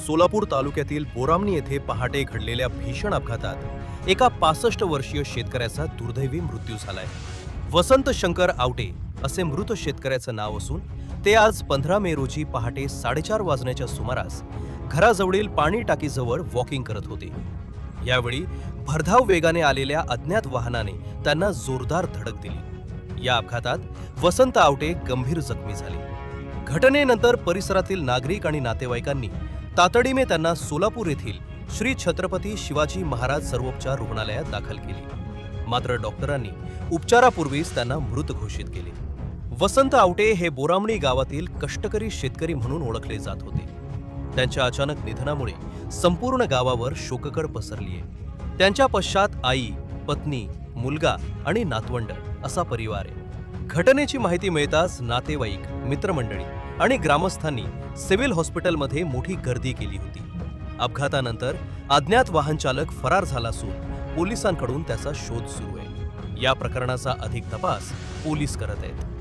सोलापूर तालुक्यातील बोरामणी येथे पहाटे घडलेल्या भीषण अपघातात एका 65 वर्षीय शेतकऱ्याचा दुर्दैवी मृत्यू झालाय। वसंत शंकर आवटे असे मृत शेतकऱ्याचं नाव असून ते आज 15 मे रोजी पहाटे 4:30 वाजण्याच्या सुमारास घराजवळील पाणी टाकीजवळ वॉकिंग करत होते। यावेळी भरधाव वेगाने आलेल्या अज्ञात वाहनाने त्यांना जोरदार धडक दिली। या अपघातात वसंत आवटे गंभीर जखमी झाले। घटनेनंतर परिसरातील नागरिक आणि नातेवाईकांनी तातडीने त्यांना सोलापूर येथील श्री छत्रपती शिवाजी महाराज सर्वोपचार रुग्णालयात दाखल केले। मात्र डॉक्टरांनी उपचारापूर्वीच त्यांना मृत घोषित केले। वसंत आवटे हे बोरामणी गावातील कष्टकरी शेतकरी म्हणून ओळखले जात होते। त्यांच्या अचानक निधनामुळे संपूर्ण गावावर शोककळ पसरली आहे। त्यांच्या पश्चात आई, पत्नी, मुलगा आणि नातवंड असा परिवार आहे। घटनेची माहिती मिळताच नातेवाईक, मित्रमंडळी आणि ग्रामस्थांनी सिव्हिल हॉस्पिटलमध्ये मोठी गर्दी केली होती। अपघातानंतर अज्ञात वाहन चालक फरार झाला असून पोलिसांकडून त्याचा शोध सुरू आहे। या प्रकरणाचा अधिक तपास पोलीस करत आहेत।